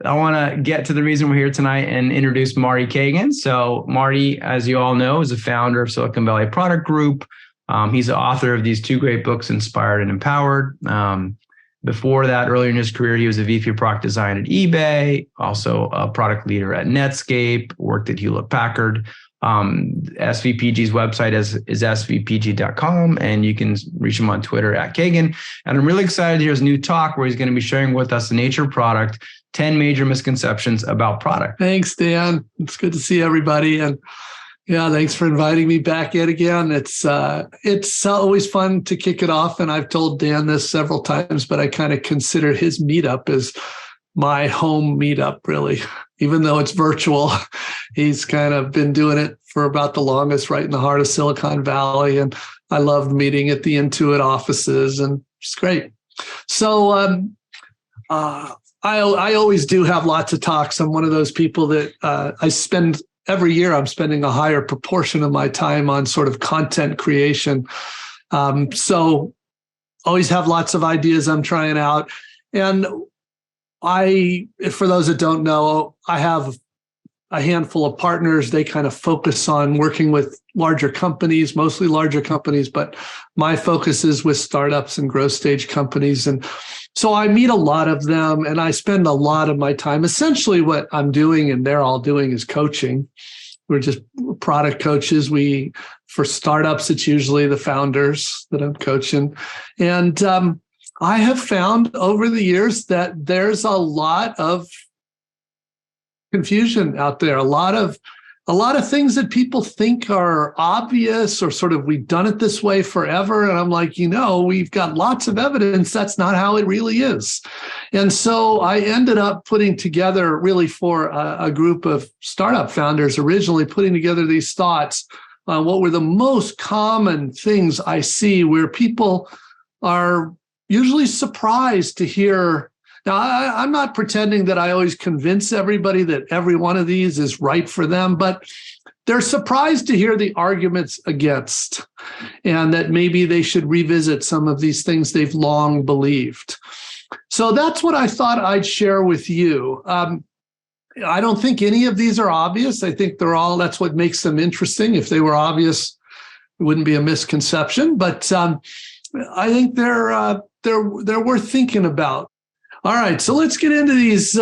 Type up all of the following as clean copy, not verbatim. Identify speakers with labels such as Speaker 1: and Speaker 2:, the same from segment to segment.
Speaker 1: I want to get to the reason we're here tonight and introduce Marty Cagan. So Marty, as you all know, is the founder of Silicon Valley Product Group. He's the author of these two great books, Inspired and Empowered. Before that, earlier in his career, he was a VP of product design at eBay, also a product leader at Netscape, worked at Hewlett-Packard. SVPG's website is svpg.com, and you can reach him on Twitter at Cagan. And I'm really excited to hear his new talk where he's going to be sharing with us the nature of product, 10 major misconceptions about product.
Speaker 2: Thanks, Dan. It's good to see everybody. And yeah, thanks for inviting me back yet again. It's always fun to kick it off. And I've told Dan this several times, but I kind of consider his meetup as my home meetup, really. Even though it's virtual, he's kind of been doing it for about the longest, right in the heart of Silicon Valley. And I loved meeting at the Intuit offices, and it's great. So I always do have lots of talks. I'm one of those people that every year I'm spending a higher proportion of my time on sort of content creation. So always have lots of ideas I'm trying out. And for those that don't know, I have a handful of partners. They kind of focus on working with larger companies, mostly larger companies, but my focus is with startups and growth stage companies. And so I meet a lot of them, and I spend a lot of my time. Essentially what I'm doing and they're all doing is coaching. We're just product coaches. For startups, it's usually the founders that I'm coaching. And I have found over the years that there's a lot of confusion out there, a lot of things that people think are obvious or sort of we've done it this way forever. And I'm like, we've got lots of evidence that's not how it really is. And so I ended up putting together, really for a group of startup founders, originally putting together these thoughts on what were the most common things I see where people are usually surprised to hear. Now, I'm not pretending that I always convince everybody that every one of these is right for them, but they're surprised to hear the arguments against, and that maybe they should revisit some of these things they've long believed. So that's what I thought I'd share with you. I don't think any of these are obvious. I think that's what makes them interesting. If they were obvious, it wouldn't be a misconception, but I think they're worth thinking about. All right, so let's get into these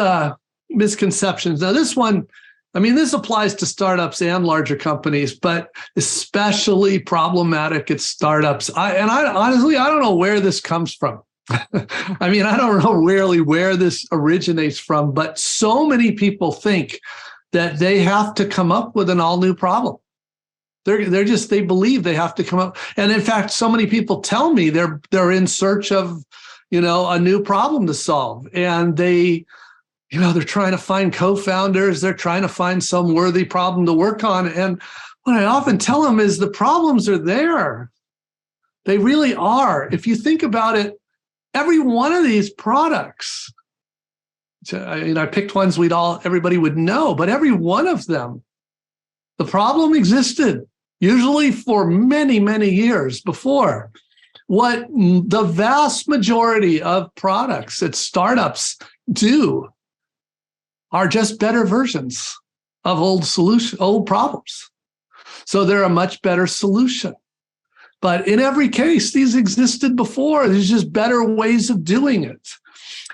Speaker 2: misconceptions. Now, this one, this applies to startups and larger companies, but especially problematic at startups. Honestly, I don't know where this comes from. I don't know really where this originates from, but so many people think that they have to come up with an all-new problem. They believe they have to come up. And in fact, so many people tell me they're in search of, a new problem to solve. And they're trying to find co-founders. They're trying to find some worthy problem to work on. And what I often tell them is the problems are there. They really are. If you think about it, every one of these products, I picked ones everybody would know, but every one of them, the problem existed, usually for many, many years before. What the vast majority of products that startups do are just better versions of old problems. So they're a much better solution. But in every case, these existed before. There's just better ways of doing it.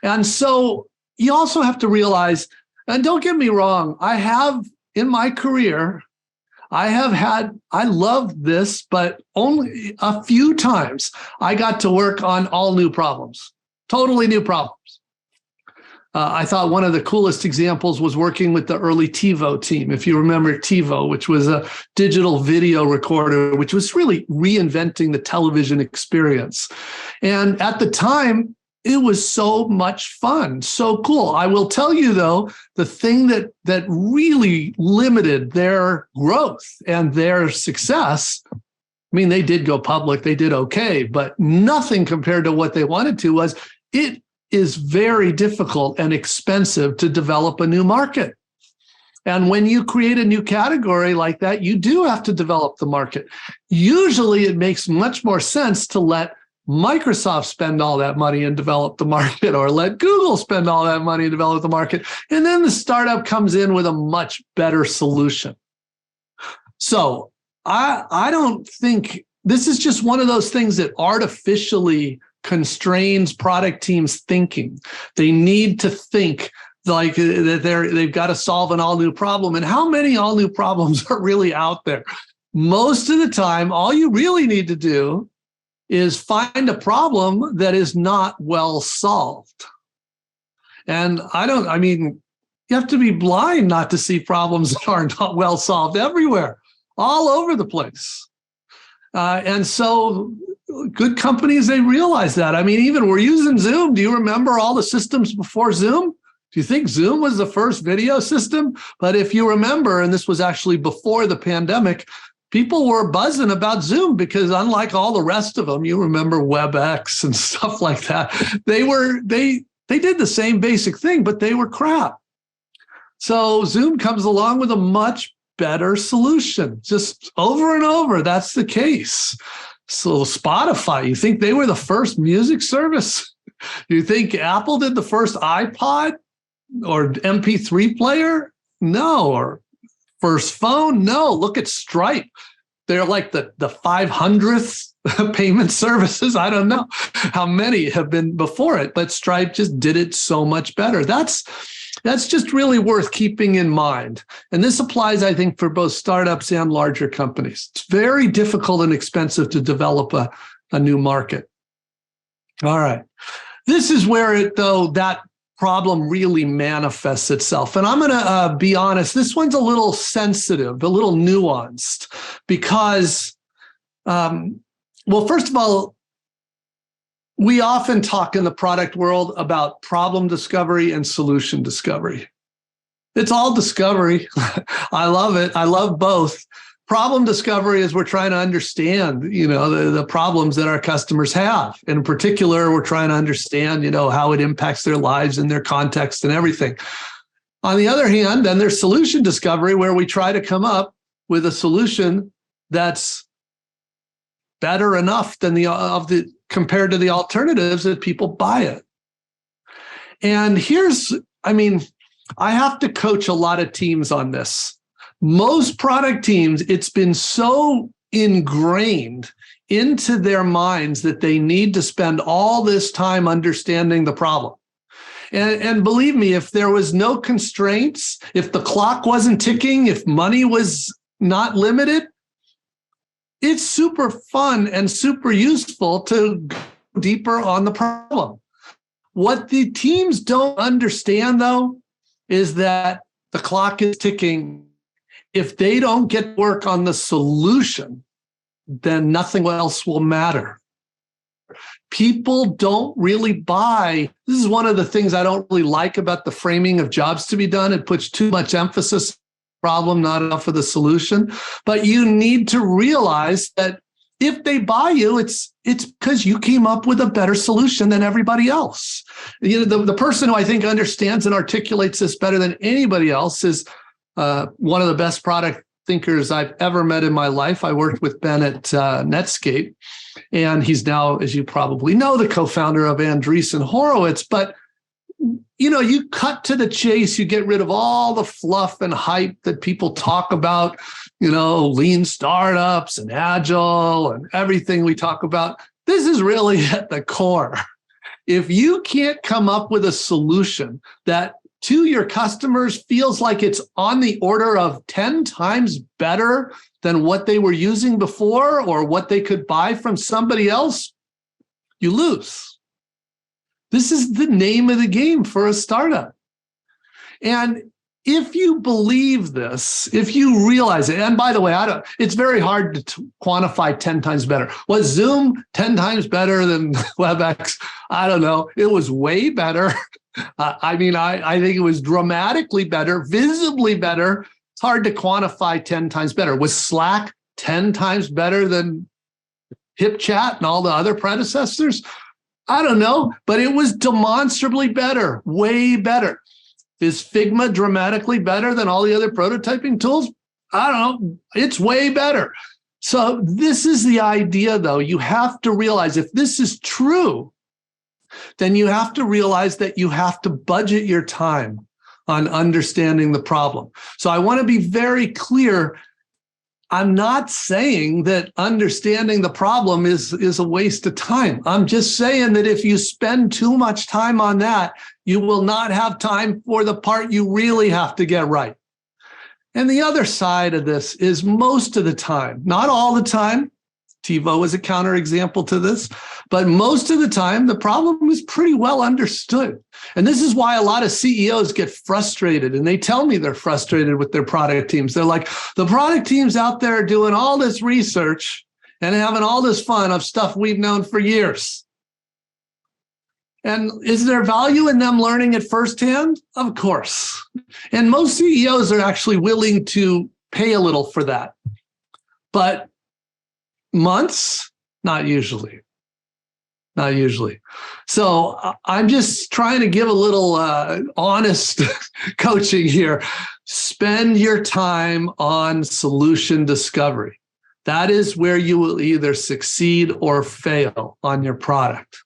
Speaker 2: And so you also have to realize, and don't get me wrong, in my career, I love this, but only a few times I got to work on all new problems, totally new problems. I thought one of the coolest examples was working with the early TiVo team. If you remember TiVo, which was a digital video recorder, which was really reinventing the television experience. And at the time, it was so much fun, so cool. I will tell you, though, the thing that really limited their growth and their success, they did go public, they did okay, but nothing compared to what they wanted to was it is very difficult and expensive to develop a new market. And when you create a new category like that, you do have to develop the market. Usually it makes much more sense to let Microsoft spend all that money and develop the market, or let Google spend all that money and develop the market. And then the startup comes in with a much better solution. So I don't think this is just one of those things that artificially constrains product teams' thinking. They need to think like that they've got to solve an all-new problem. And how many all-new problems are really out there? Most of the time, all you really need to do is find a problem that is not well solved. And you have to be blind not to see problems that are not well solved everywhere, all over the place. And so good companies, they realize that. Even we're using Zoom. Do you remember all the systems before Zoom? Do you think Zoom was the first video system? But if you remember, and this was actually before the pandemic, people were buzzing about Zoom because unlike all the rest of them, you remember WebEx and stuff like that, they did the same basic thing, but they were crap. So Zoom comes along with a much better solution, just over and over. That's the case. So Spotify, you think they were the first music service? You think Apple did the first iPod or MP3 player? No. Or first phone? No. Look at Stripe. They're like the 500th payment services. I don't know how many have been before it, but Stripe just did it so much better. That's just really worth keeping in mind. And this applies, I think, for both startups and larger companies. It's very difficult and expensive to develop a new market. All right. This is where that problem really manifests itself. And I'm going to be honest, this one's a little sensitive, a little nuanced, because, first of all, we often talk in the product world about problem discovery and solution discovery. It's all discovery. I love it. I love both. Problem discovery is we're trying to understand, the problems that our customers have. In particular, we're trying to understand, how it impacts their lives and their context and everything. On the other hand, then there's solution discovery, where we try to come up with a solution that's better enough than compared to the alternatives that people buy it. And I have to coach a lot of teams on this. Most product teams, it's been so ingrained into their minds that they need to spend all this time understanding the problem. And believe me, if there was no constraints, if the clock wasn't ticking, if money was not limited, it's super fun and super useful to go deeper on the problem. What the teams don't understand, though, is that the clock is ticking. If they don't get work on the solution, then nothing else will matter. People don't really buy. This is one of the things I don't really like about the framing of jobs to be done. It puts too much emphasis on the problem, not enough of the solution. But you need to realize that if they buy you, it's because you came up with a better solution than everybody else. The person who I think understands and articulates this better than anybody else is one of the best product thinkers I've ever met in my life. I worked with Ben at Netscape, and he's now, as you probably know, the co-founder of Andreessen Horowitz. But, you cut to the chase, you get rid of all the fluff and hype that people talk about, lean startups and agile and everything we talk about. This is really at the core. If you can't come up with a solution that to your customers feels like it's on the order of 10 times better than what they were using before or what they could buy from somebody else, you lose. This is the name of the game for a startup. And if you believe this, if you realize it, and by the way, it's very hard to quantify 10 times better. Was Zoom 10 times better than WebEx? I don't know. It was way better. I think it was dramatically better, visibly better. It's hard to quantify 10 times better. Was Slack 10 times better than HipChat and all the other predecessors? I don't know, but it was demonstrably better, way better. Is Figma dramatically better than all the other prototyping tools? I don't know. It's way better. So this is the idea, though. You have to realize if this is true, then you have to realize that you have to budget your time on understanding the problem. So I want to be very clear. I'm not saying that understanding the problem is a waste of time. I'm just saying that if you spend too much time on that, you will not have time for the part you really have to get right. And the other side of this is most of the time, not all the time, TiVo is a counterexample to this, but most of the time, the problem is pretty well understood. And this is why a lot of CEOs get frustrated, and they tell me they're frustrated with their product teams. They're like, the product teams out there are doing all this research and having all this fun of stuff we've known for years. And is there value in them learning it firsthand? Of course. And most CEOs are actually willing to pay a little for that. But months? Not usually. Not usually. So I'm just trying to give a little honest coaching here. Spend your time on solution discovery. That is where you will either succeed or fail on your product.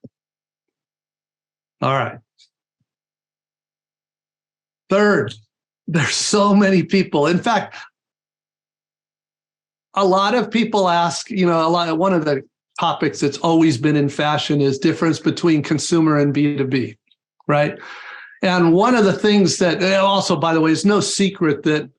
Speaker 2: All right. Third, there's so many people. In fact, a lot of people ask, one of the topics that's always been in fashion is difference between consumer and B2B, right? And one of the things that also, by the way, is no secret that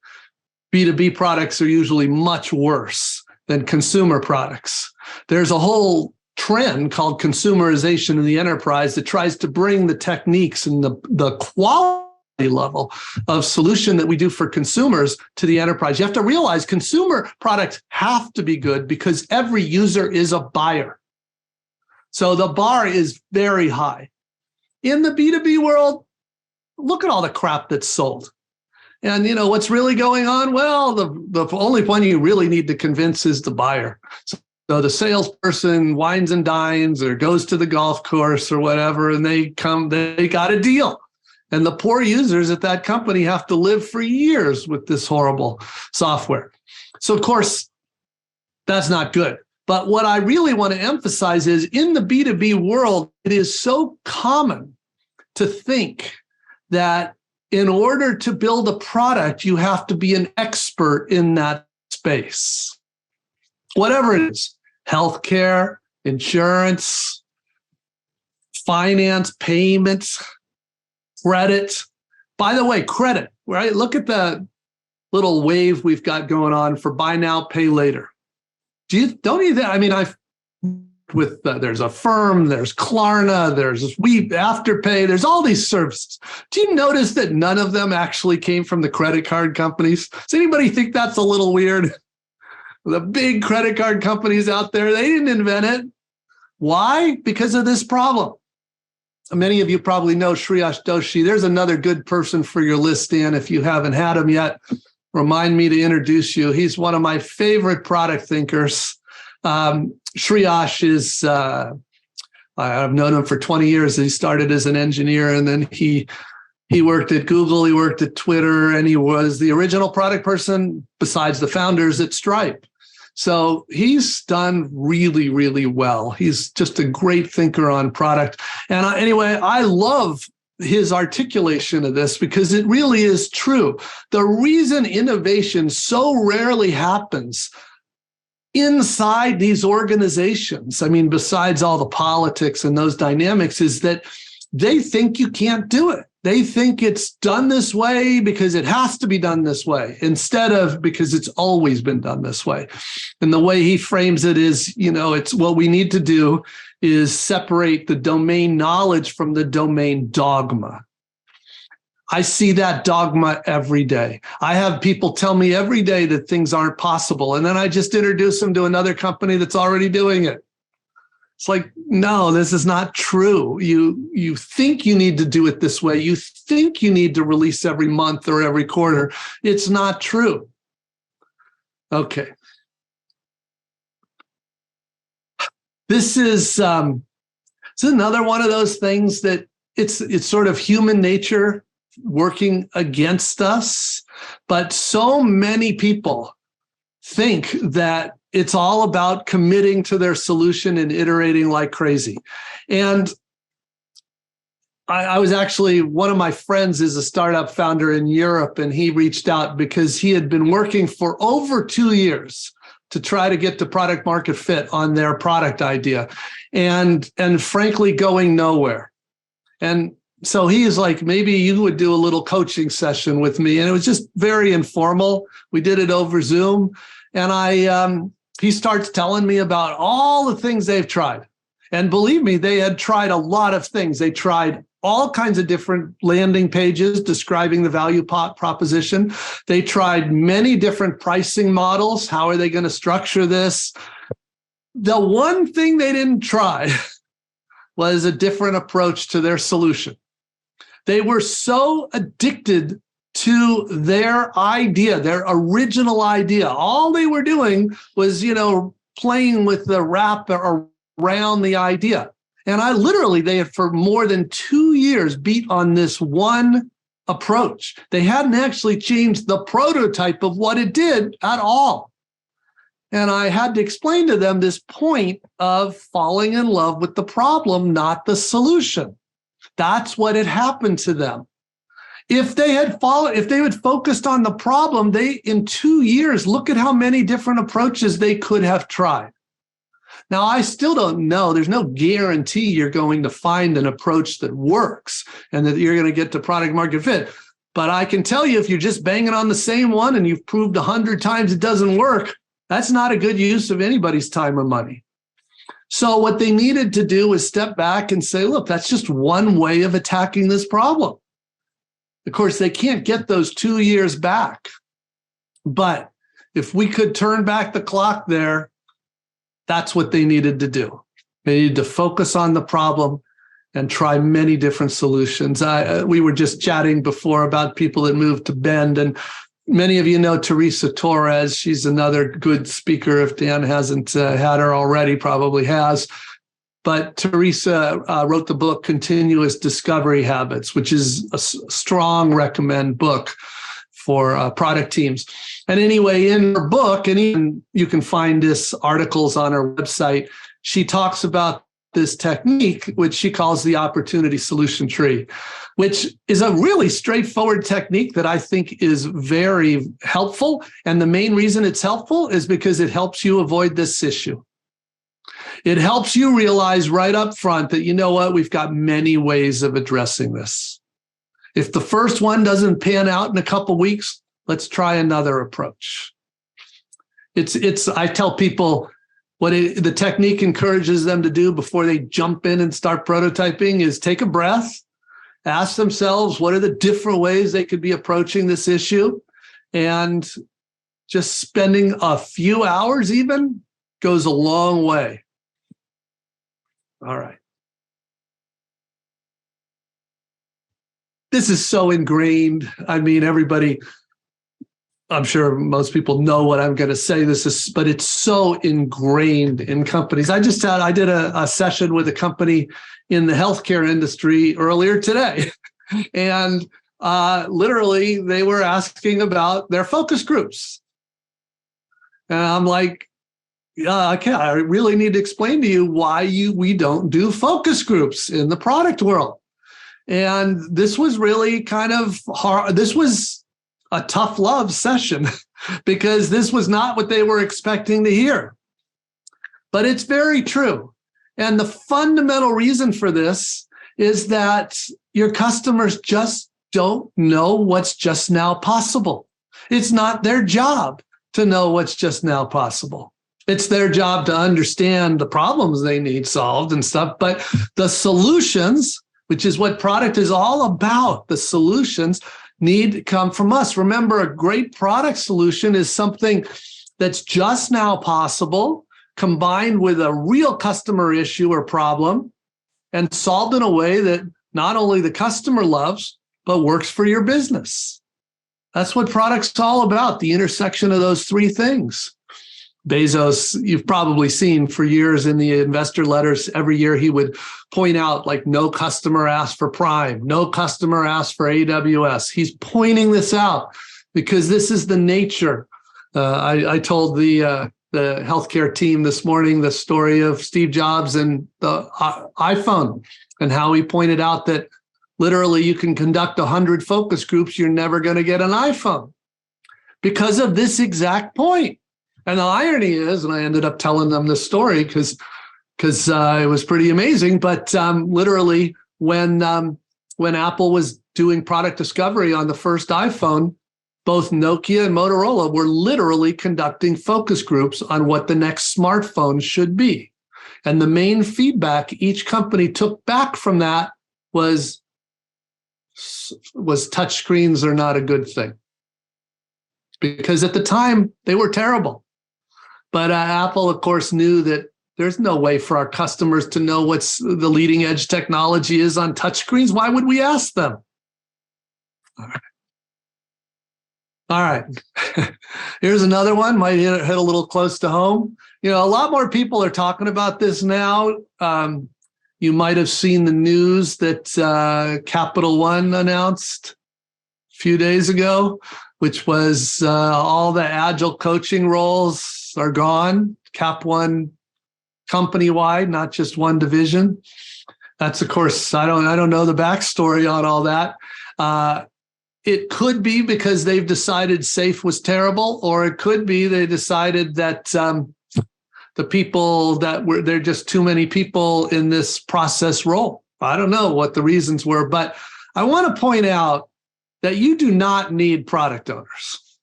Speaker 2: B2B products are usually much worse than consumer products. There's a whole trend called consumerization in the enterprise that tries to bring the techniques and the quality level of solution that we do for consumers to the enterprise. You have to realize consumer products have to be good because every user is a buyer. So the bar is very high. In the B2B world, look at all the crap that's sold. And what's really going on? Well, the only one you really need to convince is the buyer. So the salesperson wines and dines or goes to the golf course or whatever, and they got a deal. And the poor users at that company have to live for years with this horrible software. So, of course, that's not good. But what I really want to emphasize is in the B2B world, it is so common to think that in order to build a product, you have to be an expert in that space. Whatever it is, healthcare, insurance, finance, payments, credit. By the way, credit, right? Look at the little wave we've got going on for buy now, pay later. There's Affirm, there's Klarna, there's Afterpay, there's all these services. Do you notice that none of them actually came from the credit card companies? Does anybody think that's a little weird? The big credit card companies out there, they didn't invent it. Why? Because of this problem. Many of you probably know Shreyas Doshi. There's another good person for your list, Dan. If you haven't had him yet, remind me to introduce you. He's one of my favorite product thinkers. Shreyas is, I've known him for 20 years. He started as an engineer, and then he worked at Google, he worked at Twitter, and he was the original product person besides the founders at Stripe. So he's done really, really well. He's just a great thinker on product. And I love his articulation of this because it really is true. The reason innovation so rarely happens inside these organizations, besides all the politics and those dynamics, is that they think you can't do it. They think it's done this way because it has to be done this way, instead of because it's always been done this way. And the way he frames it is, it's what we need to do is separate the domain knowledge from the domain dogma. I see that dogma every day. I have people tell me every day that things aren't possible, and then I just introduce them to another company that's already doing it. It's like, no, this is not true. You think you need to do it this way. You think you need to release every month or every quarter. It's not true. Okay. This is another one of those things that it's sort of human nature working against us. But so many people think that it's all about committing to their solution and iterating like crazy. And I was actually, one of my friends is a startup founder in Europe, and he reached out because he had been working for over 2 years to try to get to product market fit on their product idea, and frankly going nowhere. And so he is like, maybe you would do a little coaching session with me. And it was just very informal. We did it over Zoom. And he starts telling me about all the things they've tried. And believe me, they had tried a lot of things. They tried all kinds of different landing pages describing the value proposition. They tried many different pricing models. How are they going to structure this? The one thing they didn't try was a different approach to their solution. They were so addicted to their idea, their original idea. All they were doing was, playing with the wrap around the idea. And they had for more than 2 years beat on this one approach. They hadn't actually changed the prototype of what it did at all. And I had to explain to them this point of falling in love with the problem, not the solution. That's what had happened to them. If they had focused on the problem, in 2 years, look at how many different approaches they could have tried. Now, I still don't know. There's no guarantee you're going to find an approach that works and that you're going to get to product market fit. But I can tell you, if you're just banging on the same one and you've proved 100 times it doesn't work, that's not a good use of anybody's time or money. So what they needed to do was step back and say, look, that's just one way of attacking this problem. Of course, they can't get those 2 years back. But if we could turn back the clock there, that's what they needed to do. They needed to focus on the problem and try many different solutions. We were just chatting before about people that moved to Bend, and many of you know Teresa Torres. She's another good speaker. If Dan hasn't had her already, probably has. But Teresa wrote the book Continuous Discovery Habits, which is a strong recommend book for product teams. And anyway, in her book, and even you can find this articles on her website, she talks about this technique, which she calls the opportunity solution tree, which is a really straightforward technique that I think is very helpful. And the main reason it's helpful is because it helps you avoid this issue. It helps you realize right up front that, you know what, we've got many ways of addressing this. If the first one doesn't pan out in a couple of weeks, let's try another approach. I tell people what the technique encourages them to do before they jump in and start prototyping is take a breath, ask themselves what are the different ways they could be approaching this issue, and just spending a few hours even goes a long way. All right. This is so ingrained. I mean, everybody, I'm sure most people know what I'm going to say. But it's so ingrained in companies. I did a session with a company in the healthcare industry earlier today. And literally they were asking about their focus groups. And I'm like, okay, I really need to explain to you why we don't do focus groups in the product world. And this was really kind of hard. This was a tough love session because this was not what they were expecting to hear. But it's very true. And the fundamental reason for this is that your customers just don't know what's just now possible. It's not their job to know what's just now possible. It's their job to understand the problems they need solved and stuff. But the solutions, which is what product is all about, the solutions need to come from us. Remember, a great product solution is something that's just now possible, combined with a real customer issue or problem, and solved in a way that not only the customer loves, but works for your business. That's what product's all about, the intersection of those three things. Bezos, you've probably seen for years in the investor letters, every year he would point out, like, no customer asked for Prime, no customer asked for AWS. He's pointing this out because this is the nature. I told the the healthcare team this morning the story of Steve Jobs and the iPhone, and how he pointed out that literally you can conduct 100 focus groups, you're never going to get an iPhone because of this exact point. And the irony is, and I ended up telling them this story because it was pretty amazing, but literally when Apple was doing product discovery on the first iPhone, both Nokia and Motorola were literally conducting focus groups on what the next smartphone should be. And the main feedback each company took back from that was touchscreens are not a good thing. Because at the time, they were terrible. But Apple, of course, knew that there's no way for our customers to know what's the leading edge technology is on touchscreens. Why would we ask them? All right. Here's another one, might hit a little close to home. A lot more people are talking about this now. You might have seen the news that Capital One announced a few days ago, which was all the agile coaching roles are gone. Cap One company-wide, not just one division. That's, of course, I don't know the backstory on all that. It could be because they've decided SAFe was terrible, or it could be they decided that the people there are just too many people in this process role. I don't know what the reasons were, but I want to point out that you do not need product owners.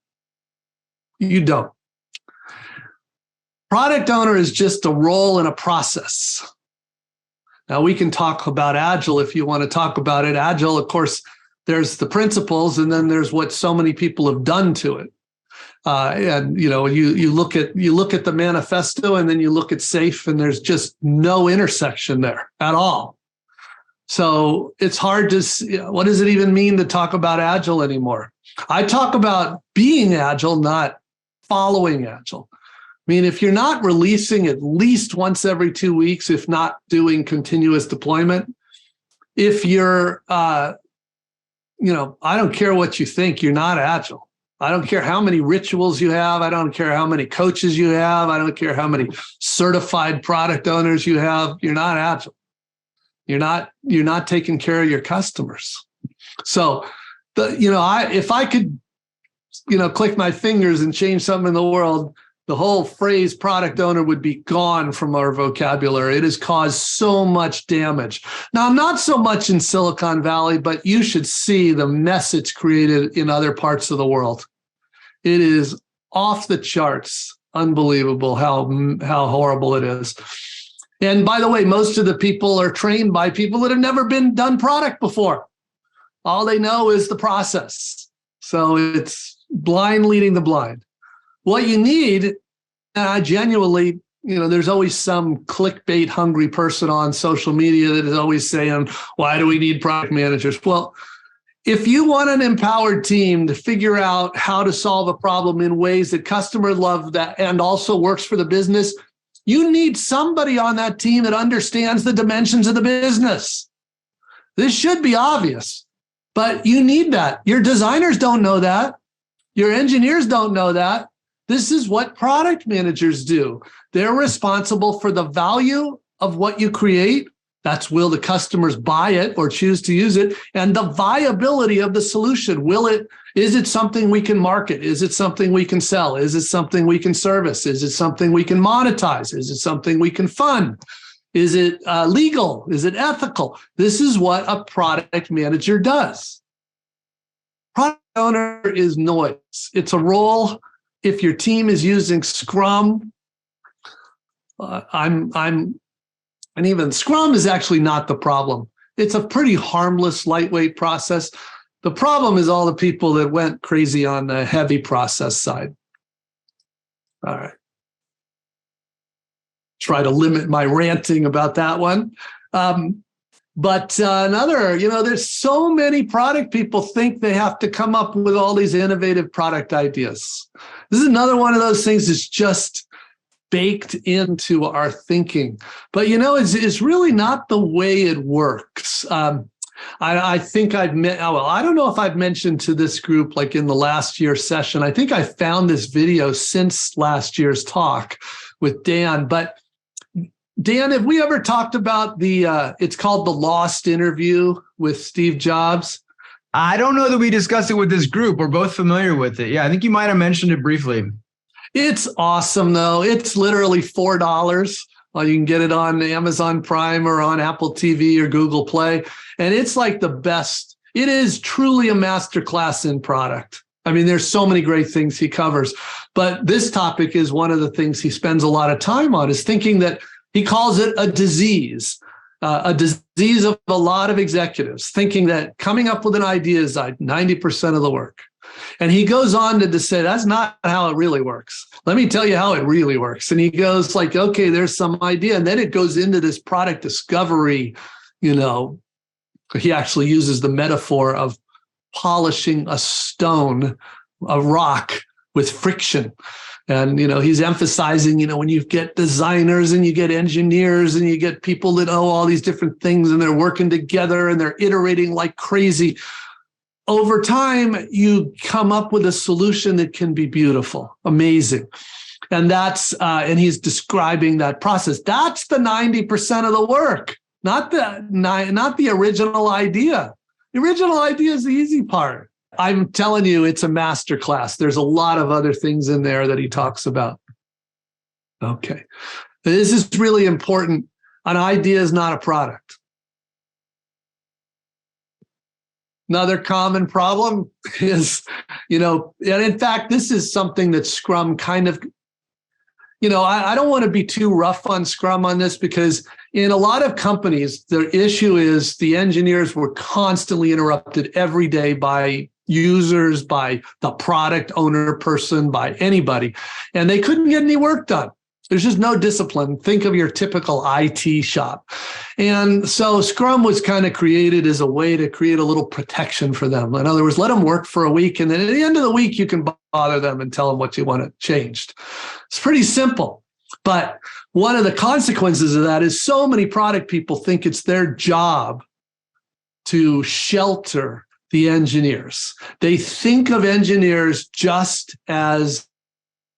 Speaker 2: You don't. Product owner is just a role in a process. Now, we can talk about Agile if you want to talk about it. Agile, of course, there's the principles, and then there's what so many people have done to it. And you look at the manifesto, and then you look at SAFe, and there's just no intersection there at all. So it's hard to see, what does it even mean to talk about Agile anymore? I talk about being Agile, not following Agile. I mean, if you're not releasing at least once every 2 weeks, if not doing continuous deployment, if you're, I don't care what you think, you're not Agile. I don't care how many rituals you have. I don't care how many coaches you have. I don't care how many certified product owners you have. You're not Agile. You're not taking care of your customers. So, if I could, click my fingers and change something in the world, the whole phrase product owner would be gone from our vocabulary. It has caused so much damage. Now, not so much in Silicon Valley, but you should see the mess it's created in other parts of the world. It is off the charts, unbelievable how horrible it is. And by the way, most of the people are trained by people that have never done product before. All they know is the process. So it's blind leading the blind. What you need, and I genuinely, there's always some clickbait hungry person on social media that is always saying, why do we need product managers? Well, if you want an empowered team to figure out how to solve a problem in ways that customers love that and also works for the business, you need somebody on that team that understands the dimensions of the business. This should be obvious, but you need that. Your designers don't know that. Your engineers don't know that. This is what product managers do. They're responsible for the value of what you create. That's will the customers buy it or choose to use it, and the viability of the solution. Is it something we can market? Is it something we can sell? Is it something we can service? Is it something we can monetize? Is it something we can fund? Is it legal? Is it ethical? This is what a product manager does. Product owner is noise. It's a role. If your team is using Scrum, and even Scrum is actually not the problem. It's a pretty harmless, lightweight process. The problem is all the people that went crazy on the heavy process side. All right. Try to limit my ranting about that one. But there's so many product people think they have to come up with all these innovative product ideas. This is another one of those things that's just baked into our thinking. But, it's really not the way it works. I think I've met, oh, well, I don't know if I've mentioned to this group like in the last year's session. I think I found this video since last year's talk with Dan. But Dan, have we ever talked about it's called The Lost Interview with Steve Jobs?
Speaker 1: I don't know that we discussed it with this group. We're both familiar with it. Yeah, I think you might have mentioned it briefly.
Speaker 2: It's awesome, though. It's literally $4. You can get it on Amazon Prime or on Apple TV or Google Play. And it's like the best. It is truly a masterclass in product. I mean, there's so many great things he covers. But this topic is one of the things he spends a lot of time on, is thinking that he calls it a disease of a lot of executives, thinking that coming up with an idea is like 90% of the work. And he goes on to say, that's not how it really works. Let me tell you how it really works. And he goes like, okay, there's some idea. And then it goes into this product discovery. He actually uses the metaphor of polishing a stone, a rock with friction. And, he's emphasizing, when you get designers and you get engineers and you get people that know all these different things and they're working together and they're iterating like crazy, over time, you come up with a solution that can be beautiful, amazing. And and he's describing that process. That's the 90% of the work, not the original idea. The original idea is the easy part. I'm telling you, it's a masterclass. There's a lot of other things in there that he talks about. Okay. This is really important. An idea is not a product. Another common problem is, and in fact, this is something that Scrum kind of, I don't want to be too rough on Scrum on this, because in a lot of companies, the issue is the engineers were constantly interrupted every day by users, by the product owner person, by anybody, and they couldn't get any work done. There's just no discipline. Think of your typical IT shop. And so Scrum was kind of created as a way to create a little protection for them. In other words, let them work for a week, and then at the end of the week, you can bother them and tell them what you want changed. It's pretty simple. But one of the consequences of that is so many product people think it's their job to shelter the engineers. They think of engineers just as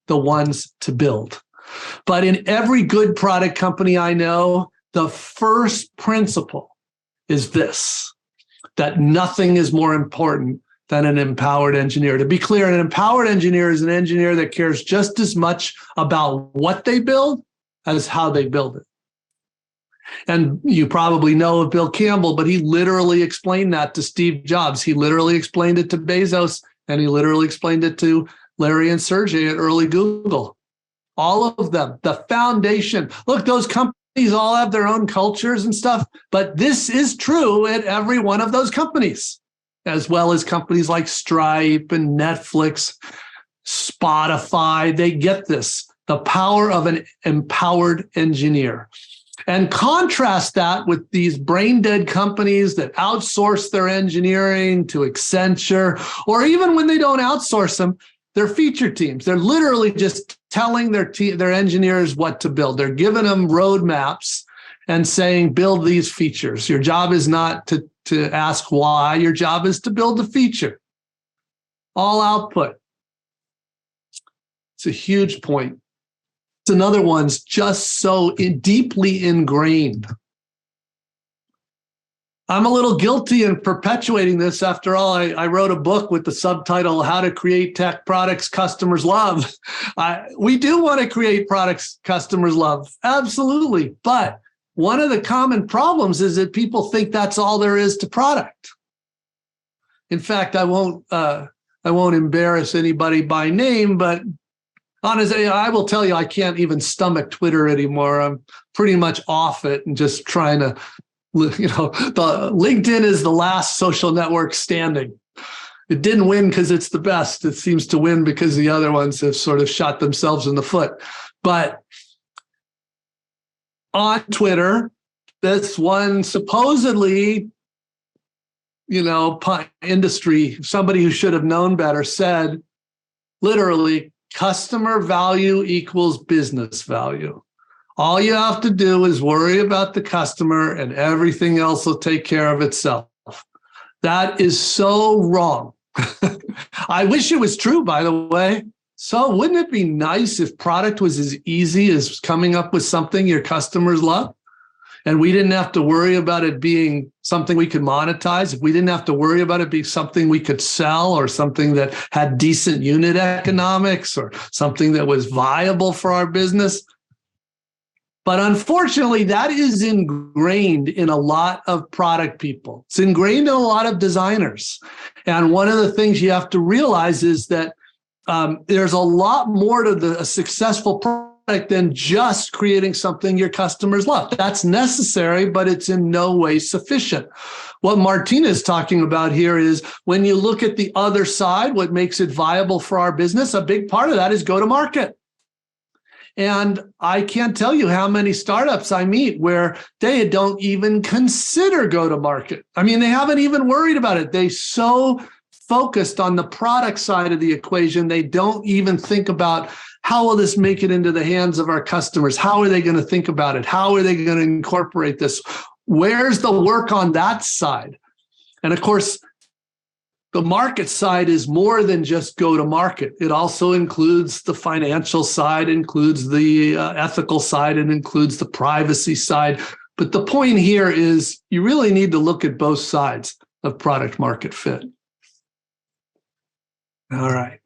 Speaker 2: the ones to build. But in every good product company I know, the first principle is this, that nothing is more important than an empowered engineer. To be clear, an empowered engineer is an engineer that cares just as much about what they build as how they build it. And you probably know of Bill Campbell, but he literally explained that to Steve Jobs. He literally explained it to Bezos, and he literally explained it to Larry and Sergey at early Google. All of them, the foundation. Look, those companies all have their own cultures and stuff, but this is true at every one of those companies, as well as companies like Stripe and Netflix, Spotify. They get this, the power of an empowered engineer. And contrast that with these brain-dead companies that outsource their engineering to Accenture, or even when they don't outsource them, they're feature teams. They're literally just telling their engineers what to build. They're giving them roadmaps and saying, build these features. Your job is not to ask why. Your job is to build the feature. All output. It's a huge point. It's another one's just so deeply ingrained. I'm a little guilty in perpetuating this. After all, I wrote a book with the subtitle, How to Create Tech Products Customers Love. We do want to create products customers love, absolutely. But one of the common problems is that people think that's all there is to product. In fact, I won't embarrass anybody by name, but honestly, I will tell you, I can't even stomach Twitter anymore. I'm pretty much off it and just trying to, the LinkedIn is the last social network standing. It didn't win because it's the best. It seems to win because the other ones have sort of shot themselves in the foot. But on Twitter, this one supposedly, industry, somebody who should have known better said, literally, customer value equals business value. All you have to do is worry about the customer and everything else will take care of itself. That is so wrong. I wish it was true, by the way. So wouldn't it be nice if product was as easy as coming up with something your customers love? And we didn't have to worry about it being something we could monetize. If we didn't have to worry about it being something we could sell, or something that had decent unit economics, or something that was viable for our business. But unfortunately, that is ingrained in a lot of product people. It's ingrained in a lot of designers. And one of the things you have to realize is that there's a lot more to a successful product than just creating something your customers love. That's necessary, but it's in no way sufficient. What Martina is talking about here is when you look at the other side, what makes it viable for our business, a big part of that is go to market. And I can't tell you how many startups I meet where they don't even consider go to market. I mean, they haven't even worried about it. They so focused on the product side of the equation, they don't even think about how will this make it into the hands of our customers? How are they going to think about it? How are they going to incorporate this? Where's the work on that side? And of course, the market side is more than just go to market. It also includes the financial side, includes the ethical side, and includes the privacy side. But the point here is you really need to look at both sides of product market fit. All right.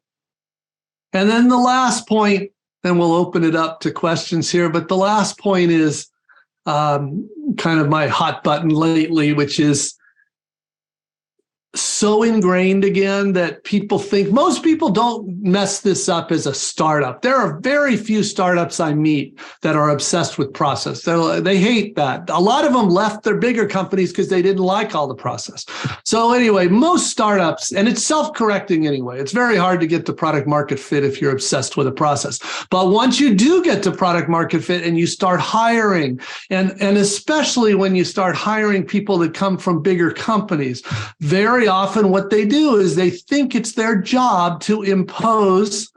Speaker 2: And then the last point, and we'll open it up to questions here, but the last point is kind of my hot button lately, which is so ingrained again that people think, most people don't mess this up as a startup. There are very few startups I meet that are obsessed with process. They hate that. A lot of them left their bigger companies because they didn't like all the process. So anyway, most startups, and it's self-correcting anyway, it's very hard to get to product market fit if you're obsessed with a process. But once you do get to product market fit and you start hiring, and especially when you start hiring people that come from bigger companies, very often what they do is they think it's their job to impose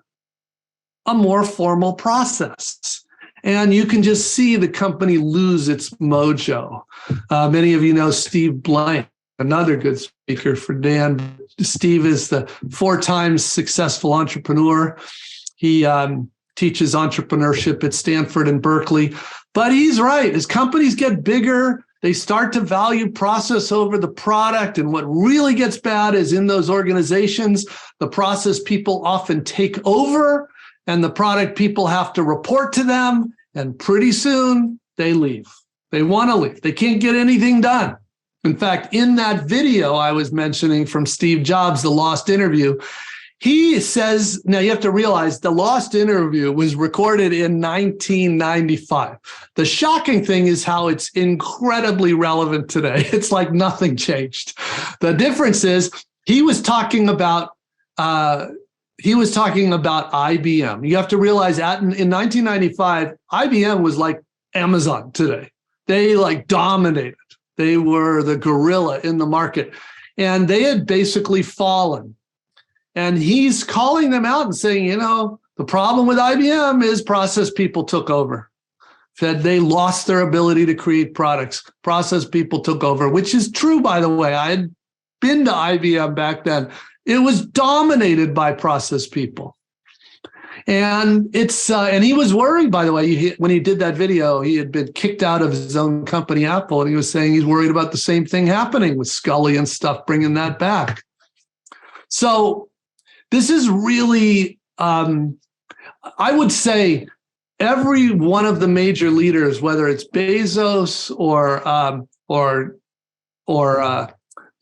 Speaker 2: a more formal process. And you can just see the company lose its mojo. Many of you know Steve Blank, another good speaker for Dan. Steve is the 4-time successful entrepreneur. He teaches entrepreneurship at Stanford and Berkeley. But he's right. As companies get bigger, they start to value process over the product. And what really gets bad is in those organizations, the process people often take over and the product people have to report to them. And pretty soon they leave. They want to leave. They can't get anything done. In fact, in that video I was mentioning from Steve Jobs, the Lost Interview, he says, now you have to realize the Lost Interview was recorded in 1995. The shocking thing is how it's incredibly relevant today. It's like nothing changed. The difference is he was talking about IBM. You have to realize in 1995, IBM was like Amazon today. They like dominated. They were the gorilla in the market, and they had basically fallen. And he's calling them out and saying, you know, the problem with IBM is process people took over. That they lost their ability to create products. Process people took over, which is true, by the way. I had been to IBM back then. It was dominated by process people. And and he was worried, by the way, when he did that video, he had been kicked out of his own company, Apple, and he was saying he's worried about the same thing happening with Scully and stuff, bringing that back. So this is really, I would say, every one of the major leaders, whether it's Bezos or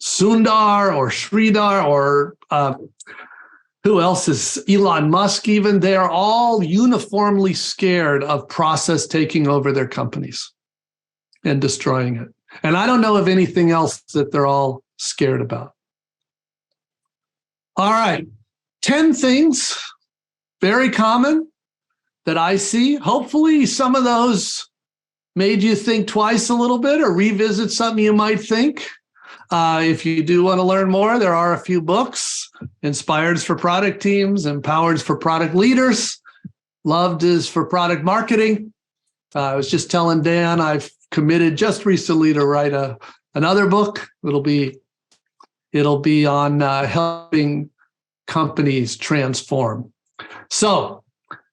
Speaker 2: Sundar or Sridhar or who else is Elon Musk even, they are all uniformly scared of process taking over their companies and destroying it. And I don't know of anything else that they're all scared about. All right. 10 things, very common, that I see. Hopefully some of those made you think twice a little bit or revisit something you might think. If you do want to learn more, there are a few books. Inspired is for product teams, Empowered is for product leaders, Loved is for product marketing. I was just telling Dan, I've committed just recently to write another book. It'll be It'll be on helping companies transform. So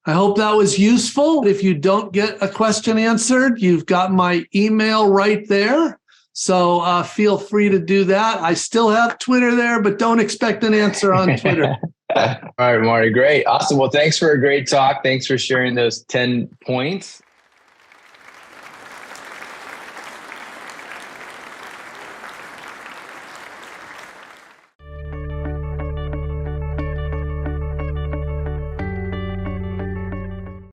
Speaker 2: I hope that was useful. If you don't get a question answered, you've got my email right there. So feel free to do that. I still have Twitter there, but don't expect an answer on Twitter.
Speaker 1: All right, Marty, great. Awesome. Well, thanks for a great talk. Thanks for sharing those 10 points.